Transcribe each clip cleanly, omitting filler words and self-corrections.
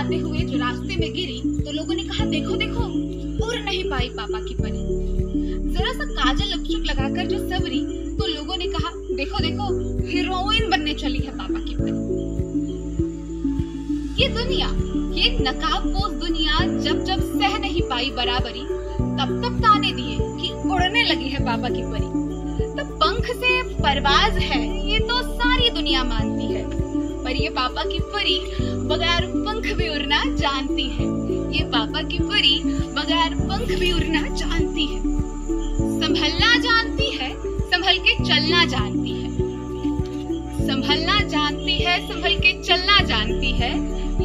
आते हुए जो रास्ते में गिरी तो लोगों ने कहा देखो देखो उड़ नहीं पाई पापा की परी। जरा सा काजल लिपस्टिक लगाकर जो सवरी तो लोगों ने कहा देखो देखो हीरोइन बनने चली है पापा की परी। ये दुनिया, ये नकाबपोश दुनिया जब जब सह नहीं पाई बराबरी तब तब ताने दिए कि उड़ने लगी है पापा की परी। तो पंख से परवाज है ये तो सारी दुनिया मानती है, पर ये पापा की परी बगैर पंख भी उड़ना जानती है। ये पापा की परी बगैर पंख भी उड़ना जानती है। संभलना जानती है, संभल के चलना जानती है। संभलना जानती है, संभल के चलना जानती है।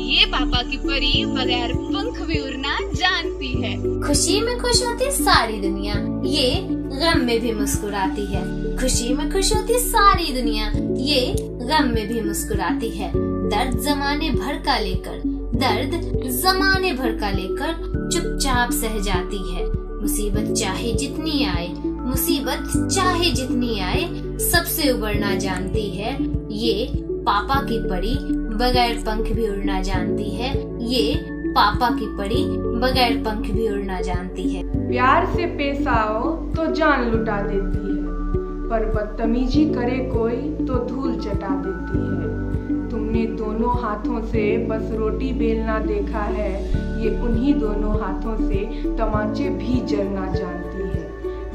ये पापा की परी बगैर पंख भी उड़ना जानती है। खुशी में खुश होती सारी दुनिया, ये गम में भी मुस्कुराती है। खुशी में खुश होती सारी दुनिया, ये गम में भी मुस्कुराती है। दर्द जमाने भर का लेकर, दर्द जमाने भर का लेकर चुपचाप सह जाती है। मुसीबत चाहे जितनी आए, मुसीबत चाहे जितनी आए, सबसे उबरना जानती है। ये पापा की परी बगैर पंख भी उड़ना जानती है। ये पापा की परी बगैर पंख भी उड़ना जानती है। प्यार से पेश आओ तो जान लुटा देती है, पर बदतमीजी करे कोई तो धूल चटा देती है। तुमने दोनों हाथों से बस रोटी बेलना देखा है, ये उन्हीं दोनों हाथों से तमाचे भी जलना जानती है।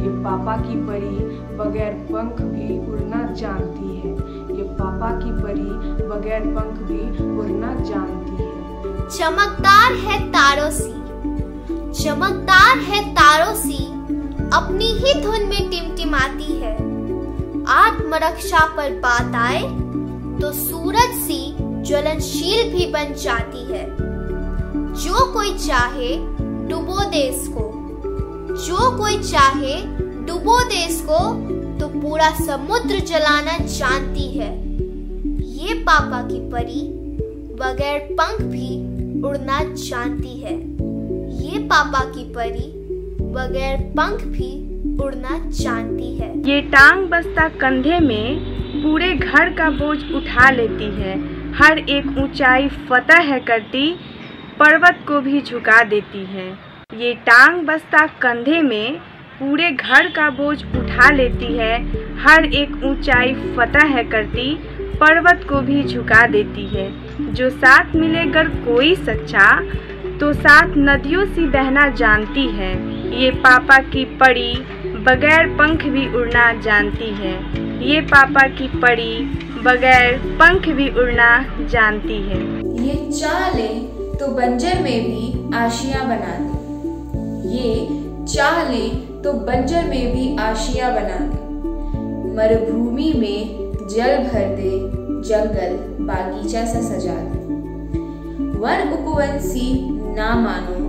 ये पापा की परी बगैर पंख भी उड़ना जानती है। ये पापा की परी बगैर पंख भी उड़ना जानती है। चमकदार है तारों सी, चमकदार है तारों सी, अपनी ही धुन में टिमटिमाती है। आत्मरक्षा पर बात आए तो सूरज सी ज्वलनशील भी बन जाती है। जो कोई चाहे डुबो दे इसको, जो कोई चाहे डुबो दे इसको, तो पूरा समुद्र जलाना जानती है। ये पापा की परी बगैर पंख भी उड़ना जानती है। ये पापा की परी बगैर पंख भी उड़ना जानती है। ये टांग बस्ता कंधे में पूरे घर का बोझ उठा लेती है। हर एक ऊंचाई फतह करती, पर्वत को भी झुका देती है। ये टांग बस्ता कंधे में पूरे घर का बोझ उठा लेती है। हर एक ऊंचाई फतह करती, पर्वत को भी झुका देती है। जो साथ मिले अगर कोई सच्चा, तो साथ नदियों सी बहना जानती है। ये पापा की परी बगैर पंख भी उड़ना जानती है। ये पापा की परी बगैर पंख भी उड़ना जानती है। ये चाह ले तो बंजर में भी आशियाँ बना दे। ये चाह ले तो बंजर में भी आशियाँ बना दे। मरुभूमि में जल भर दे, जंगल बागीचा सा सजा दे। वन उपवन सी ना मानो,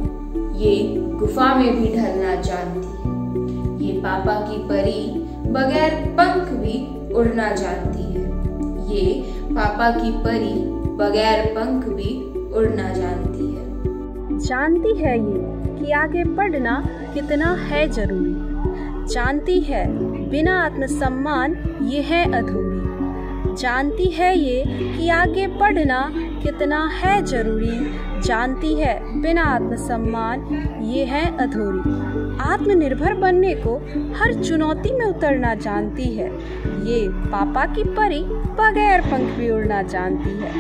ये गुफा में भी ढलना जानती है। ये पापा की परी बगैर पंख भी उड़ना जानती है। ये पापा की परी बगैर पंख भी उड़ना जानती है। जानती है ये कि आगे बढ़ना कितना है जरूरी। जानती है बिना आत्मसम्मान ये है अधूरी। जानती है ये कि आगे बढ़ना कितना है जरूरी। जानती है बिना आत्मसम्मान ये है अधूरी। आत्मनिर्भर बनने को हर चुनौती में उतरना जानती है। ये पापा की परी बगैर पंख भी उड़ना जानती है।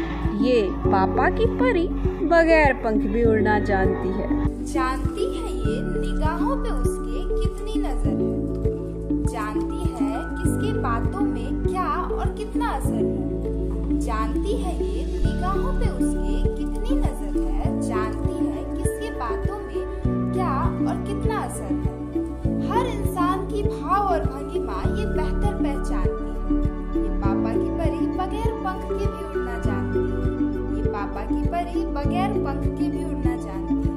ये पापा की परी बगैर पंख भी उड़ना जानती है। जानती है ये निगाहों पे उसके कितनी नजर है। जानती है किसके बातों में क्या और कितना असर है। जानती है ये निगाहों पे उसके कितनी नजर है। जानती है किसके बातों में क्या और कितना असर है। हर इंसान की भाव और भंगिमा ये बेहतर पहचानती है। ये पापा की परी बगैर पंख के भी उड़ना जानती है। ये पापा की परी बगैर पंख के भी उड़ना जानती है।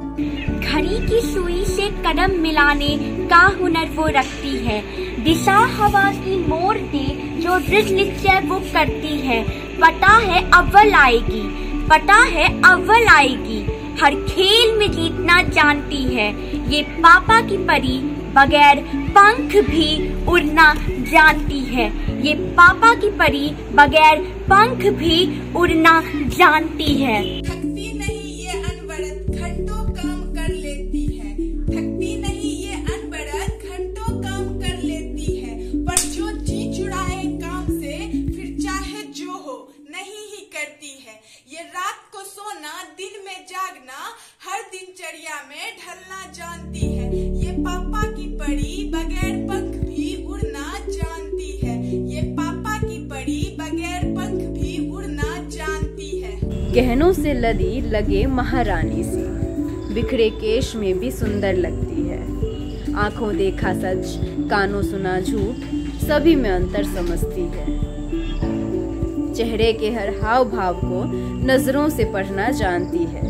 घड़ी की सुई से कदम मिलाने का हुनर वो रखती है। दिशा हवा की मोड़ दे जो दृढ़ निश्चय वो करती है। पता है अव्वल आएगी, पता है अव्वल आएगी। हर खेल में जीतना जानती है। ये पापा की परी बगैर पंख भी उड़ना जानती है। ये पापा की परी बगैर पंख भी उड़ना जानती है। थकती नहीं ये परी बगैर पंख भी उड़ना जानती है। ये पापा की परी बगैर पंख भी उड़ना जानती है। गहनों से लदी लगे महारानी सी, बिखरे केश में भी सुंदर लगती है। आंखों देखा सच, कानों सुना झूठ, सभी में अंतर समझती है। चेहरे के हर हाव भाव को नजरों से पढ़ना जानती है।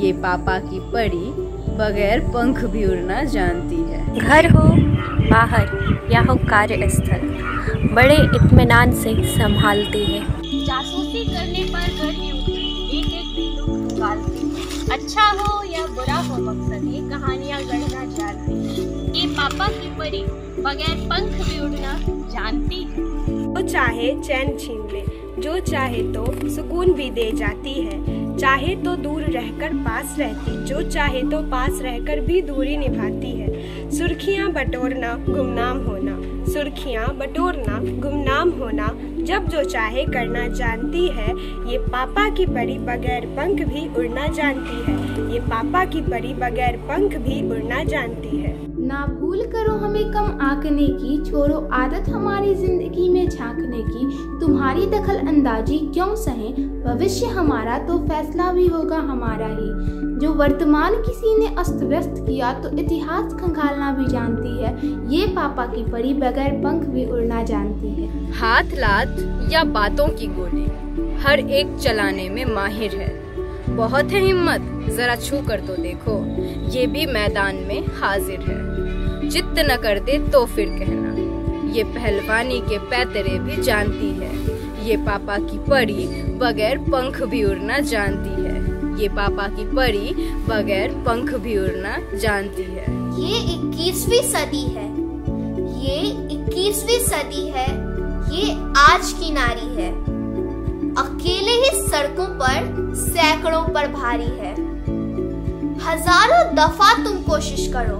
ये पापा की परी बगैर पंख भी उड़ना जानती है। घर हो बाहर या हो कार्यस्थल, बड़े इत्मीनान से संभालती है। जासूसी करने पर घर की उठती एक एक पहलू निकालती है। अच्छा हो या बुरा हो मकसद ये कहानियाँ गढ़ना जानती है। ये पापा की परी बगैर पंख भी उड़ना जानती है। जो चाहे चैन छीन ले, जो चाहे तो सुकून भी दे जाती है। चाहे तो दूर रहकर पास रहती, जो चाहे तो पास रहकर भी दूरी निभाती है। सुर्खियाँ बटोरना गुमनाम होना, सुर्खियाँ बटोरना गुमनाम होना, जब जो चाहे करना जानती है। ये पापा की परी बगैर पंख भी उड़ना जानती है। ये पापा की परी बगैर पंख भी उड़ना जानती है। ना भूल करो हमें कम आंकने की, छोड़ो आदत हमारी जिंदगी में झांकने की। तुम्हारी दखल अंदाजी क्यों सहें, भविष्य हमारा तो फैसला भी होगा हमारा ही। जो वर्तमान किसी ने अस्त व्यस्त किया तो इतिहास खंगालना भी जानती है। ये पापा की परी बगैर पंख भी उड़ना जानती है। हाथ लात या बातों की गोली, हर एक चलाने में माहिर है। बहुत है हिम्मत, जरा छू कर तो देखो, ये भी मैदान में हाजिर है। जिद न करते तो फिर कहना, ये पहलवानी के पैतरे भी जानती है। ये पापा की परी बगैर पंख भी उड़ना जानती है। ये पापा की परी बगैर पंख भी उड़ना जानती है। ये 21वीं सदी है, ये 21वीं सदी है, ये आज की नारी है। अकेले ही सड़कों पर सैकड़ों पर भारी है। हजारों दफा तुम कोशिश करो,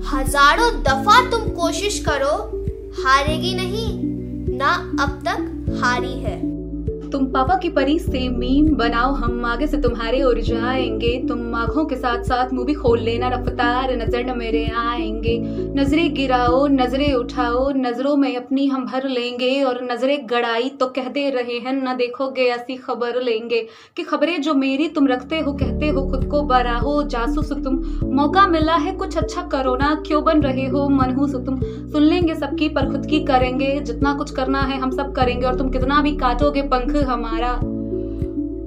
हजारों दफा तुम कोशिश करो, हारेगी नहीं, ना अब तक हारी है। तुम पापा की परी से मीम बनाओ, हम आगे से तुम्हारे उड़ जाएंगे। तुम आँखों के साथ साथ मुंह भी खोल लेना, रफ्तार नजर न मेरे आएंगे। नजरें गिराओ, नजरें उठाओ, नजरों में अपनी हम भर लेंगे। और नजरें गड़ाई तो कह दे रहे हैं, न देखोगे ऐसी खबर लेंगे कि खबरें जो मेरी तुम रखते हो, कहते हो खुद को बरा हो जासूस तुम। मौका मिला है कुछ अच्छा करो ना, क्यों बन रहे हो मनहूस तुम। सुन लेंगे सबकी पर खुद की करेंगे, जितना कुछ करना है हम सब करेंगे। और तुम कितना भी काटोगे पंख, हमारा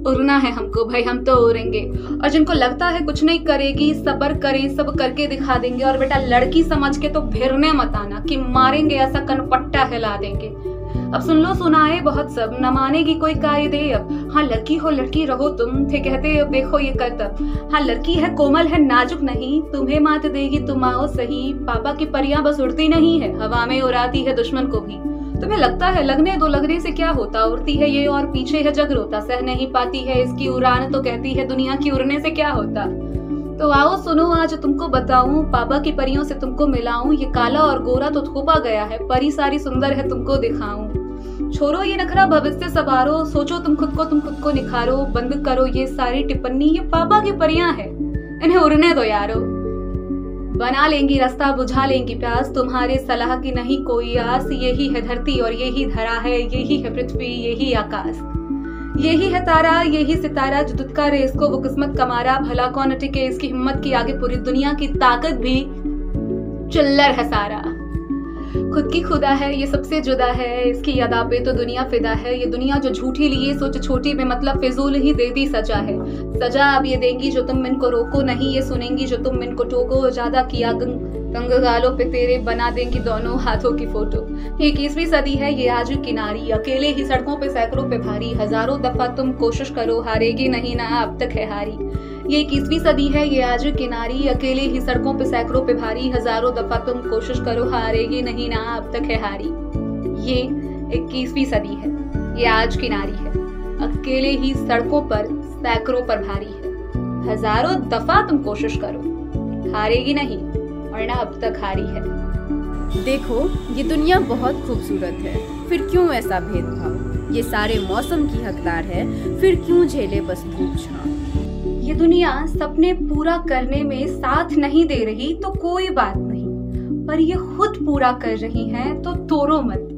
उड़ना है हमको भाई, हम तो उड़ेंगे। और जिनको लगता है कुछ नहीं करेगी, सब्र करें, सब करके दिखा देंगे। और बेटा लड़की समझ के तो भिरने मत आना कि मारेंगे ऐसा कनपट्टा हिला देंगे। अब सुन लो सुनाए बहुत सब, न मानेगी कोई कायदे अब। हाँ लड़की हो लड़की रहो तुम, थे कहते अब देखो ये करतब। हाँ लड़की है कोमल है नाजुक नहीं, तुम्हें मात देगी तुम आओ सही। पापा की परियां बस उड़ती नहीं है, हवा में उड़ाती है दुश्मन को भी। तुम्हें लगता है लगने दो, लगने से क्या होता, उड़ती है ये और पीछे है जग रोता। सह नहीं पाती है इसकी उड़ान तो कहती है दुनिया की, उड़ने से क्या होता। तो आओ सुनो आज तुमको बताऊं, पापा की परियों से तुमको मिलाऊं। ये काला और गोरा तो थोपा गया है, परी सारी सुंदर है तुमको दिखाऊं। छोड़ो ये नखरा भविष्य सवारो, सोचो तुम खुद को निखारो। बंद करो ये सारी टिप्पणी, ये पापा की परियां है, इन्हें उड़ने दो यारो। बना लेंगी रास्ता, बुझा लेंगी प्यास, तुम्हारे सलाह की नहीं कोई आस। यही है धरती और यही धरा है, यही है पृथ्वी यही आकाश। यही है तारा यही सितारा, जो दुत्कारे इसको वो किस्मत का मारा। भला कौन टिके इसकी हिम्मत की आगे, पूरी दुनिया की ताकत भी चिल्लर है सारा। खुद की खुदा है ये सबसे जुदा है, इसकी अदा पे तो दुनिया फिदा है। ये दुनिया जो झूठी लिए सोच छोटी में मतलब फिजूल ही देती सजा है। सजा अब ये देंगी जो तुम इनको रोको, नहीं ये सुनेंगी जो तुम इनको टोको। ज्यादा किया कंग गालों पे तेरे बना देंगी दोनों हाथों की फोटो। ये 21वीं सदी है ये आज की नारी, अकेले ही सड़कों पे सैकड़ों पे भारी। हजारों दफा तुम कोशिश करो, हारेगी नहीं ना अब तक है हारी। ये 21वीं सदी है ये आज की नारी, अकेले ही सड़कों पे सैकड़ों पे भारी। हजारों दफा तुम कोशिश करो, हारेगी नहीं ना अब तक है हारी। ये 21वीं सदी है ये आज की नारी है, अकेले ही सड़कों पर सैकड़ों पर भारी है। हजारों दफा तुम कोशिश करो, हारेगी नहीं वरना अब तक हारी है। देखो ये दुनिया बहुत खूबसूरत है, फिर क्यों ऐसा भेदभाव। ये सारे मौसम की हकदार है, फिर क्यों झेले बस धूप छांव। ये दुनिया सपने पूरा करने में साथ नहीं दे रही तो कोई बात नहीं, पर ये खुद पूरा कर रही हैं तो तोड़ो मत।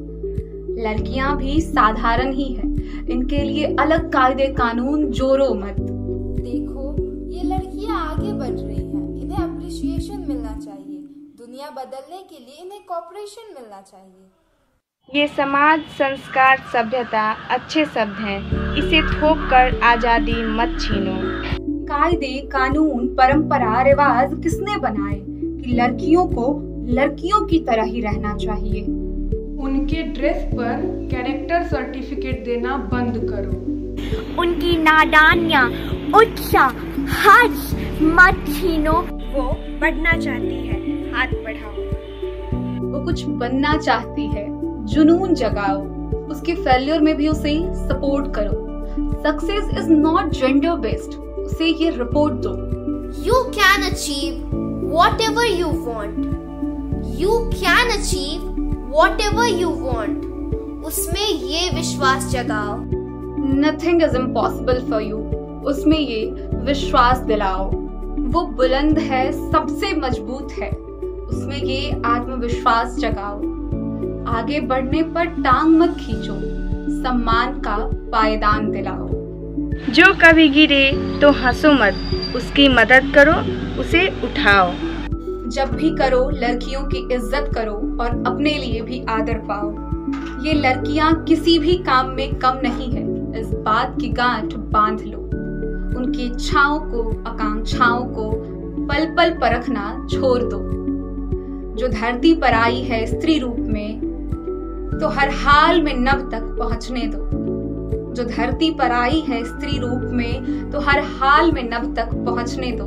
लड़कियां भी साधारण ही हैं, इनके लिए अलग कायदे कानून जोड़ो मत। देखो, ये लड़कियां आगे बढ़ रही हैं, इन्हें अप्रिसिएशन मिलना चाहिए। दुनिया बदलने के लिए इन्हें कॉपरेशन मिलना चाहिए। ये समाज, संस्कार, सभ्यता अच्छे शब्द हैं, इसे थोप कर आज़ादी मत छीनो। कायदे कानून, परंपरा, रिवाज किसने बनाए कि लड़कियों को लड़कियों की तरह ही रहना चाहिए? उनके ड्रेस पर कैरेक्टर सर्टिफिकेट देना बंद करो। उनकी नादानियाँ, उत्साह, हर्ष मत छीनो। वो बढ़ना चाहती है, हाथ बढ़ाओ। वो कुछ बनना चाहती है, जुनून जगाओ। उसके फेलियर में भी उसे सपोर्ट करो। Success is not gender based, उसे ये रिपोर्ट दो। You can achieve whatever you want. You can achieve whatever you want. उसमें ये विश्वास जगाओ। Nothing is impossible for you. उसमें ये विश्वास दिलाओ। वो बुलंद है, सबसे मजबूत है, उसमें ये आत्मविश्वास जगाओ। आगे बढ़ने पर टांग मत खींचो, सम्मान का पायदान दिलाओ। जो कभी गिरे तो हंसो मत, उसकी मदद करो, उसे उठाओ। जब भी करो लड़कियों की इज्जत करो और अपने लिए भी आदर पाओ। ये लड़कियां किसी भी काम में कम नहीं है, इस बात की गांठ बांध लो। उनकी इच्छाओं को, आकांक्षाओं को पल पल परखना छोड़ दो। जो धरती पर आई है स्त्री रूप में, तो हर हाल में नभ तक पहुंचने दो। जो धरती पर आई है स्त्री रूप में, तो हर हाल में नभ तक पहुंचने दो।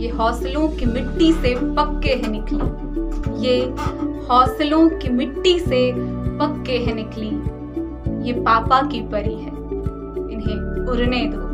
ये हौसलों की मिट्टी से पक्के है निकली, ये हौसलों की मिट्टी से पक्के है निकली। ये पापा की परी है, इन्हें उड़ने दो।